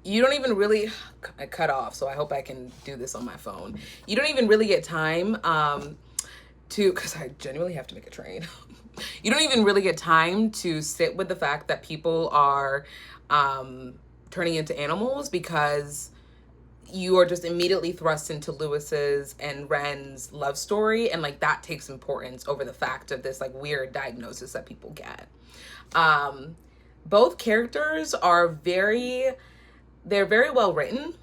You don't even really, I cut off, so I hope I can do this on my phone. You don't even really get time to, because I genuinely have to make a train. You don't even really get time to sit with the fact that people are um, turning into animals, because you are just immediately thrust into Lewis's and Ren's love story, and like that takes importance over the fact of this like weird diagnosis that people get. Um, both characters are they're very well written.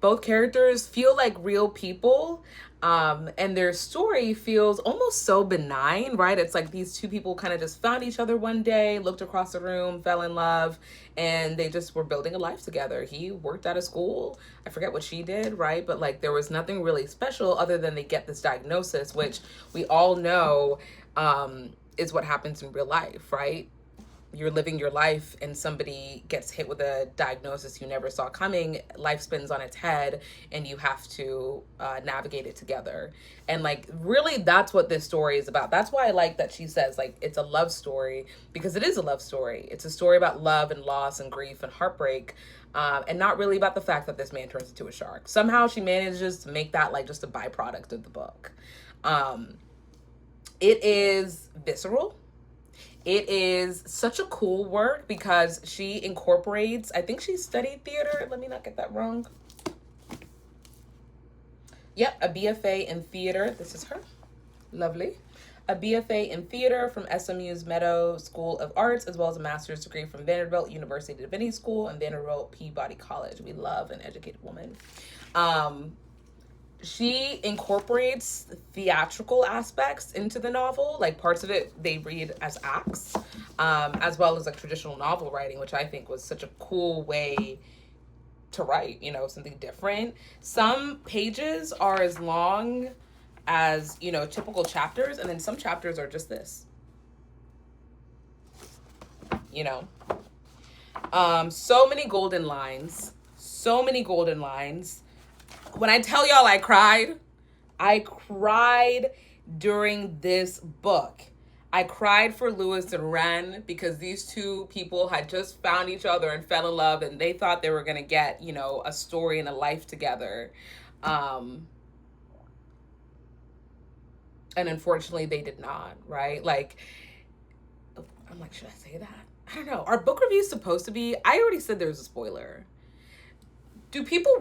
Both characters feel like real people. And their story feels almost so benign, right? It's like these two people kind of just found each other one day, looked across the room, fell in love, and they just were building a life together. He worked out of school. I forget what she did, right? But like there was nothing really special other than they get this diagnosis, which we all know is what happens in real life, right? You're living your life and somebody gets hit with a diagnosis you never saw coming, life spins on its head, and you have to navigate it together. And like really that's what this story is about. That's why I like that she says like it's a love story, because it is a love story. It's a story about love and loss and grief and heartbreak, and not really about the fact that this man turns into a shark. Somehow she manages to make that like just a byproduct of the book. um, it is visceral. It is such a cool work because she incorporates, I think she studied theater. Let me not get that wrong. Yep, a BFA in theater. This is her. Lovely. A BFA in theater from SMU's Meadow School of Arts, as well as a master's degree from Vanderbilt University Divinity School and Vanderbilt Peabody College. We love an educated woman. She incorporates theatrical aspects into the novel. Like parts of it they read as acts, as well as like traditional novel writing, which I think was such a cool way to write, something different. Some pages are as long as, typical chapters, and then some chapters are just this, you know. So many golden lines. So many golden lines. When I tell y'all I cried during this book. I cried for Lewis and Ren because these two people had just found each other and fell in love, and they thought they were going to get, a story and a life together. And unfortunately they did not, right? Like, I'm like, should I say that? I don't know. Are book reviews supposed to be? I already said there's a spoiler. Do people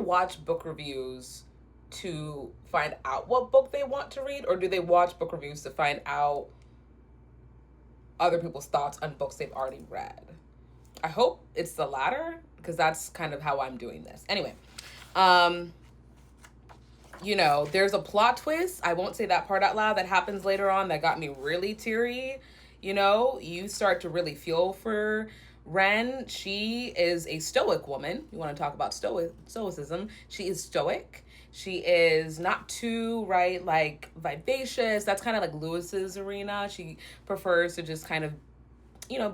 watch book reviews to find out what book they want to read, or do they watch book reviews to find out other people's thoughts on books they've already read? I hope it's the latter, because that's kind of how I'm doing this. Anyway, there's a plot twist. I won't say that part out loud that happens later on that got me really teary. You start to really feel for Ren. She is a stoic woman. You want to talk about stoicism. She is stoic. She is not too, right, like vivacious. That's kind of like Lewis's arena. She prefers to just kind of,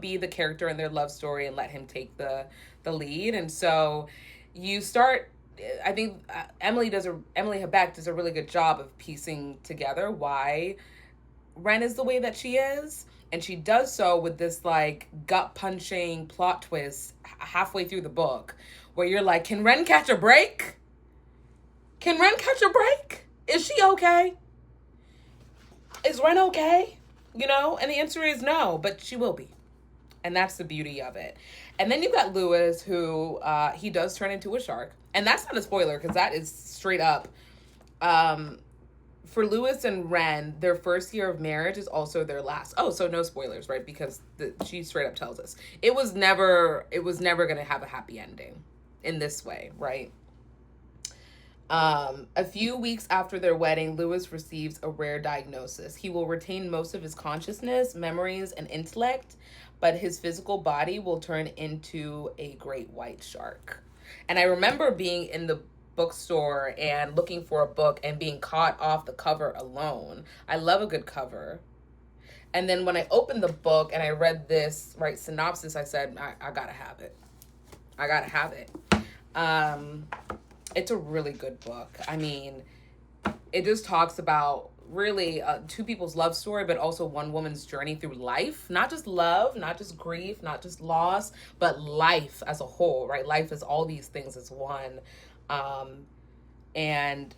be the character in their love story and let him take the lead. And so you start, I think Emily Habeck does a really good job of piecing together why Ren is the way that she is. And she does so with this like gut punching plot twist halfway through the book where you're like, can Ren catch a break? Can Ren catch a break? Is she okay? Is Ren okay? And the answer is no, but she will be. And that's the beauty of it. And then you've got Lewis, who he does turn into a shark. And that's not a spoiler, because that is straight up. For Lewis and Ren, their first year of marriage is also their last. Oh, so no spoilers, right? Because she straight up tells us it was never going to have a happy ending in this way, right? A few weeks after their wedding, Lewis receives a rare diagnosis. He will retain most of his consciousness, memories, and intellect, but his physical body will turn into a great white shark. And I remember being in the bookstore and looking for a book and being caught off the cover alone. I love a good cover. And then when I opened the book and I read this, right, synopsis, I said, I gotta have it. I gotta have it. It's a really good book. I mean, it just talks about really two people's love story, but also one woman's journey through life. Not just love, not just grief, not just loss, but life as a whole, right? Life is all these things as one. Um, and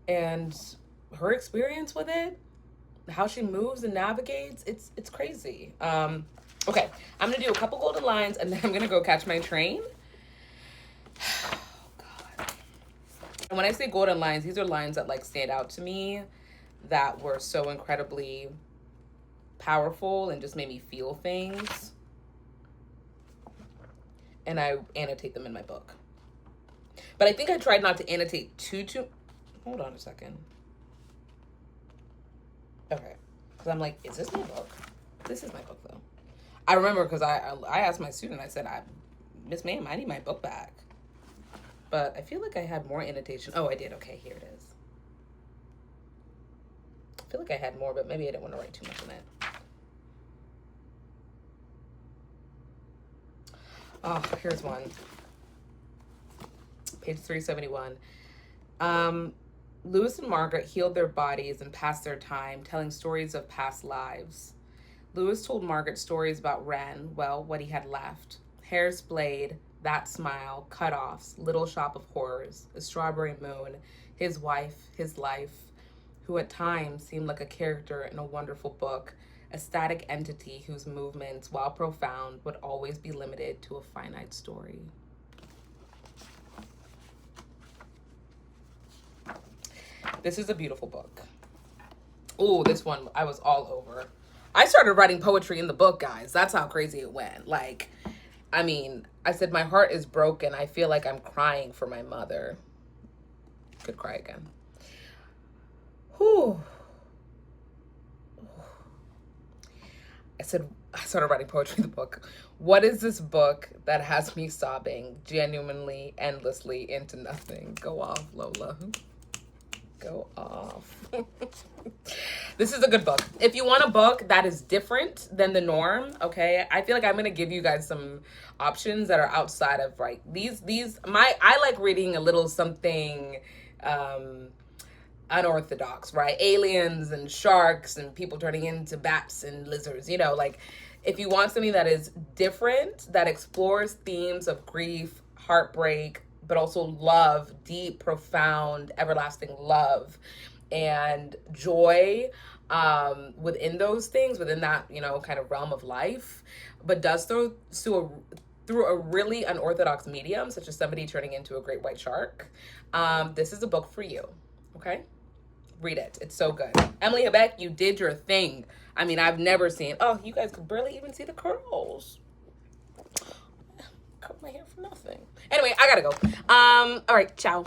and her experience with it, how she moves and navigates, it's crazy. Okay, I'm gonna do a couple golden lines and then I'm gonna go catch my train. Oh, God. And when I say golden lines, these are lines that like stand out to me, that were so incredibly powerful and just made me feel things. And I annotate them in my book. But I think I tried not to annotate too. Hold on a second. Okay. Because I'm like, is this my book? This is my book, though. I remember because I asked my student, I said, Miss Ma'am, I need my book back. But I feel like I had more annotation. Oh, I did. Okay, here it is. I feel like I had more, but maybe I didn't want to write too much in it. Oh, here's one. Page 371. Lewis and Margaret healed their bodies and passed their time telling stories of past lives. Lewis told Margaret stories about Wren, well, what he had left. Hair's blade, that smile, cut-offs, little shop of horrors, a strawberry moon, his wife, his life, who at times seemed like a character in a wonderful book, a static entity whose movements, while profound, would always be limited to a finite story. This is a beautiful book. Oh, this one I was all over. I started writing poetry in the book, guys. That's how crazy it went. Like, I mean, I said, my heart is broken. I feel like I'm crying for my mother. Could cry again. Whew. I started writing poetry in the book. What is this book that has me sobbing genuinely, endlessly into nothing? Go off, Lola. Go off. This is a good book. If you want a book that is different than the norm, okay, I feel like I'm gonna give you guys some options that are outside of like I like reading a little something unorthodox, right? Aliens and sharks and people turning into bats and lizards, you know, like if you want something that is different, that explores themes of grief, heartbreak, but also love, deep, profound, everlasting love and joy within those things, within that, you know, kind of realm of life, but does through a really unorthodox medium, such as somebody turning into a great white shark. This is a book for you, okay? Read it. It's so good. Emily Habeck, you did your thing. I mean, I've never seen, oh, you guys could barely even see the curls. Cut my hair for nothing. Anyway, I gotta go. All right, ciao.